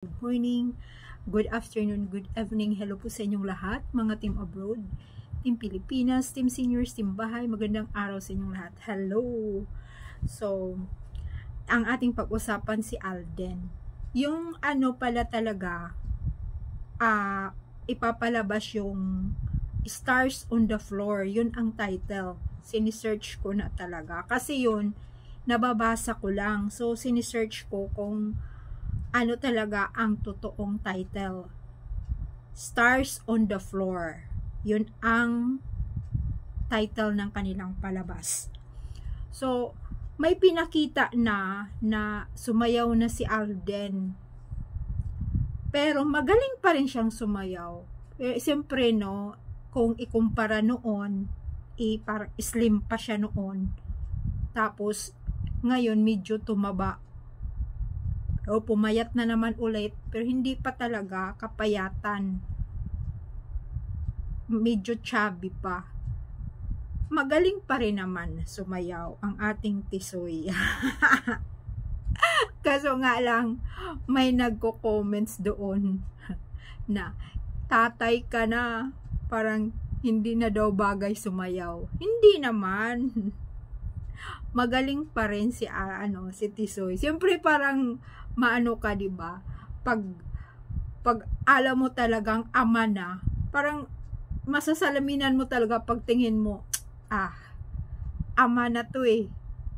Good morning, good afternoon, good evening. Hello po sa inyong lahat, mga team abroad, team Pilipinas, team seniors, team bahay. Magandang araw sa inyong lahat. Hello! So, ang ating pag-usapan si Alden. Yung ano pala talaga, ipapalabas yung Stars on the Floor. Yun ang title. Sinisearch ko na talaga. Kasi yun, nababasa ko lang. So, sinisearch ko kung ano talaga ang totoong title. Stars on the Floor. Yun ang title ng kanilang palabas. So, may pinakita na sumayaw na si Alden. Pero magaling pa rin siyang sumayaw. Siyempre, no, kung ikumpara noon, parang slim pa siya noon. Tapos, ngayon medyo tumaba. O pumayat na naman ulit, pero hindi pa talaga kapayatan. Medyo chubby pa. Magaling pa rin naman sumayaw ang ating Tisoy. Kaso nga lang, may nagko-comments doon na tatay ka na, parang hindi na daw bagay sumayaw. Hindi naman. Magaling pa rin si Tisoy. Siyempre parang maano ka, 'di ba? Pag alam mo talagang ama na, parang masasalaminan mo talaga pag tingin mo, ama na 'to eh.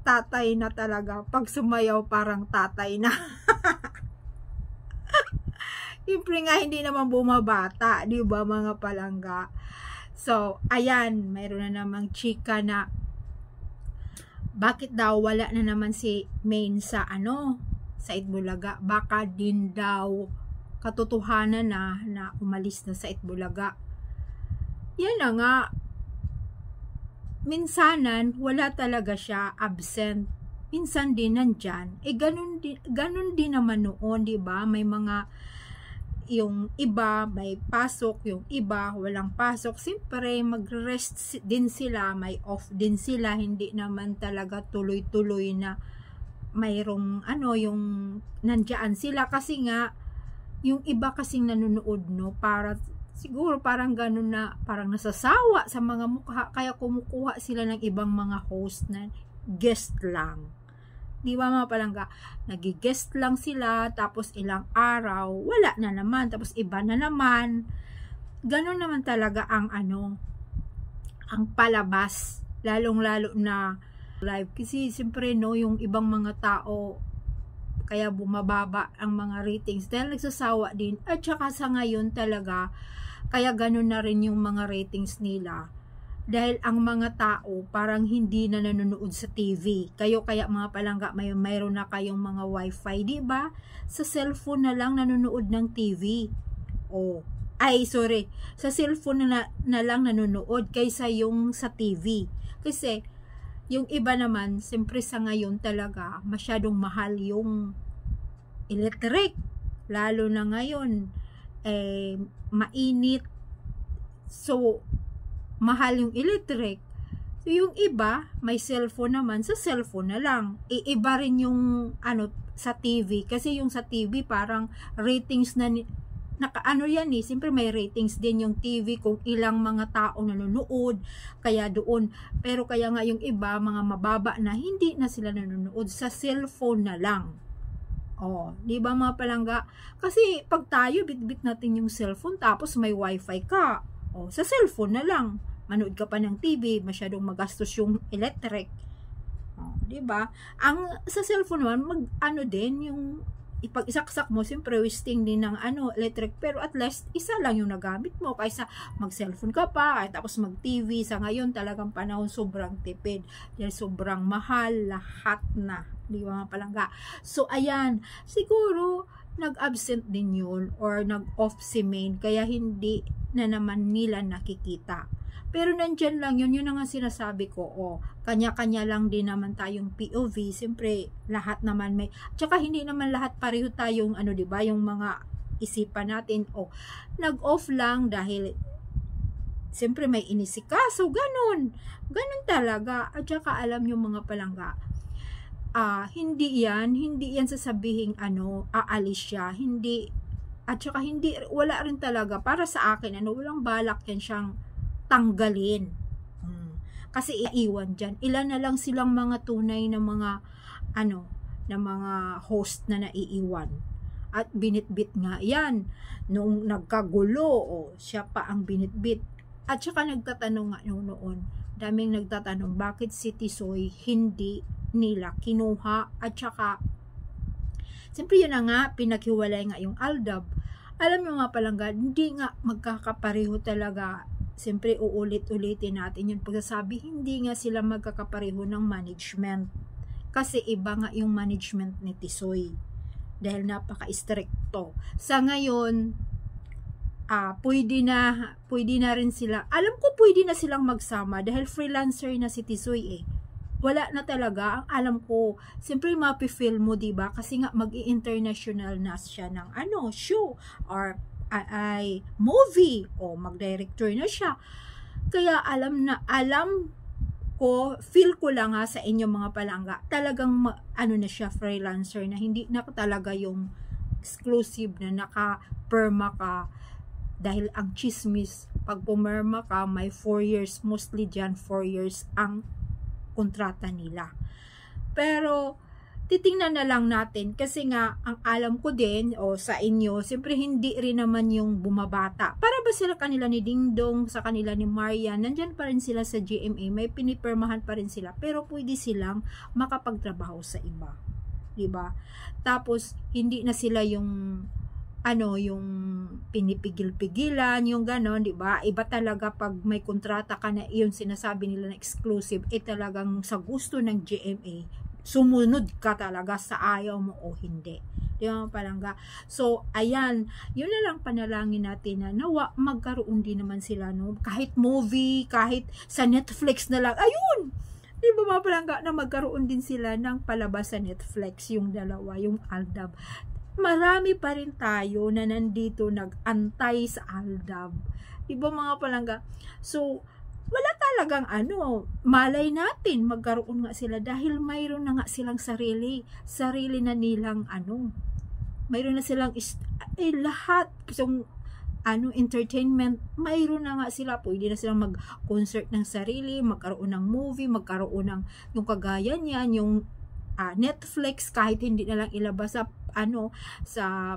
Tatay na talaga. Pag sumayaw parang tatay na. Siyempre nga hindi naman bumabata, 'di ba mga palangga? So, ayan, mayroon na namang chika na bakit daw wala na naman si Main sa sa Itbulaga. Baka din daw katotohanan na umalis na sa Itbulaga. Yan na nga. Minsanan wala talaga siya, absent. Minsan din nandyan. Ganun din naman noon, 'di ba? May mga yung iba may pasok, yung iba walang pasok. Siyempre mag-rest din sila, may off din sila, hindi naman talaga tuloy-tuloy na mayroong yung nandiyan sila. Kasi nga yung iba kasing nanonood, no, para siguro parang ganun na, parang nasasawa sa mga mukha, kaya kumukuha sila ng ibang mga host na guest lang. Di ba mga palangga? Nag-guest lang sila, tapos ilang araw, wala na naman, tapos iba na naman. Ganon naman talaga ang ang palabas, lalong-lalo na live. Kasi siyempre, no, yung ibang mga tao, kaya bumababa ang mga ratings dahil nagsasawa din. At saka sa ngayon talaga, kaya ganon na rin yung mga ratings nila. Dahil ang mga tao parang hindi na nanonood sa TV. Kaya mga palangga, mayroon na kayong mga wifi, di ba? Sa cellphone na lang nanonood ng TV. Sa cellphone na lang nanonood kaysa yung sa TV. Kasi yung iba naman, siyempre sa ngayon talaga, masyadong mahal yung electric. Lalo na ngayon, mainit. So, mahal yung electric. So, yung iba, may cellphone naman, sa cellphone na lang. Iba rin yung sa TV. Kasi yung sa TV, parang ratings na, yan eh. Siyempre may ratings din yung TV kung ilang mga tao nanonood. Kaya doon. Pero kaya nga yung iba, mga mababa na, hindi na sila nanonood. Sa cellphone na lang. Di ba mga palangga? Kasi pag tayo, bit-bit natin yung cellphone, tapos may wifi ka. Sa cellphone na lang. Manood ka pa ng TV, masyadong magastos yung electric. Di ba? Ang sa cellphone naman, din yung ipag-isaksak mo, siyempre wasting din ng electric, pero at least isa lang yung nagamit mo kaysa mag-cellphone ka pa, tapos mag-TV. Sa ngayon talagang panahon sobrang tipid dahil sobrang mahal lahat na. Di ba mga palangga? So ayan, siguro nag-absent din yun or nag-off si Main, kaya hindi na naman nila nakikita. Pero nandyan lang yun na nga sinasabi ko. Kanya-kanya lang din naman tayong POV. Siyempre, lahat naman may, tsaka hindi naman lahat pareho tayong, diba, yung mga isipan natin. Nag-off lang dahil, siyempre may inisikaso, ganun talaga. At tsaka alam yung mga palangga, hindi yan sasabihing aalis siya, hindi, at saka hindi, wala rin talaga, para sa akin, walang balak yan siyang tanggalin. Kasi iiwan dyan. Ilan na lang silang mga tunay na mga, na mga host na naiiwan. At binitbit nga yan. Nung nagkagulo, siya pa ang binitbit. At saka nagtatanong nga noon, daming nagtatanong, bakit si Tisoy hindi nila kinuha, at saka siyempre yun na nga, pinaghiwalay nga yung Aldab. Alam nyo nga palangga, hindi nga magkakapareho talaga. Siyempre uulit-ulitin natin yung pagsasabi, hindi nga sila magkakapareho ng management. Kasi iba nga yung management ni Tisoy. Dahil napaka-stricto. Sa ngayon, pwede na rin sila. Alam ko pwede na silang magsama dahil freelancer na si Tisoy Wala na talaga. Ang alam ko, siyempre mapifeel mo, diba? Kasi nga mag-i-international na siya ng show or movie o mag-director na siya. Kaya alam ko, feel ko lang sa inyo mga palangga, talagang na siya, freelancer na hindi na talaga yung exclusive na naka-perma ka. Dahil ang chismis, pag pumerma ka, may 4 years, mostly dyan 4 years ang kontrata nila. Pero titingnan na lang natin, kasi nga ang alam ko din sa inyo, siyempre hindi rin naman yung bumabata. Para ba sila kanila ni Dingdong, sa kanila ni Marian, nandyan pa rin sila sa GMA, may pinipirmahan pa rin sila, pero pwede silang makapagtrabaho sa iba, diba? Tapos hindi na sila yung yung pinipigil-pigilan, yung ganon, di ba? Iba talaga pag may kontrata ka na, yung sinasabi nila na exclusive, talagang sa gusto ng GMA, sumunod ka talaga sa ayaw mo o hindi. Di ba palangga? So, ayan, yun na lang panalangin natin na nawa, magkaroon din naman sila, kahit movie, kahit sa Netflix na lang, ayun! Di ba mga palangga, na magkaroon din sila ng palabas sa Netflix, yung dalawa, yung Aldab. Marami pa rin tayo na nandito nag-antay sa Aldab. Diba mga palangga? So, wala talagang malay natin magkaroon nga sila dahil mayroon na nga silang sarili na nilang mayroon na silang lahat yung entertainment, mayroon na nga sila, pwede na silang mag-concert ng sarili, magkaroon ng movie, magkaroon ng yung kagaya niyan, yung Netflix, kahit hindi na lang ilabas sa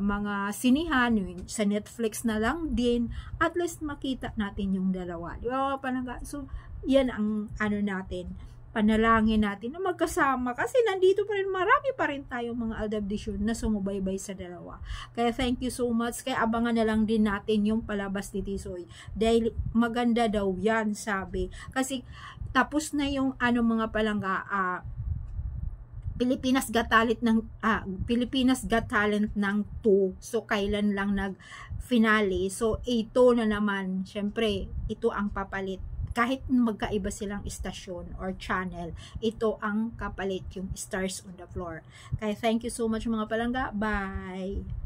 mga sinihan, sa Netflix na lang din, at least makita natin yung dalawa. Di ba palangga? So, yan ang natin, panalangin natin na magkasama, kasi nandito pa rin, marami pa rin tayong mga Aldabdisyon na sumubaybay sa dalawa. Kaya thank you so much. Kaya abangan na lang din natin yung palabas ni Tisoy, dahil maganda daw yan, sabi. Kasi tapos na yung mga palangga, Pilipinas Got Talent ng 2. So, kailan lang nag-finale. So, ito na naman, syempre, ito ang papalit. Kahit magkaiba silang istasyon or channel, ito ang kapalit, yung Stars on the Floor. Kaya, thank you so much mga palangga. Bye!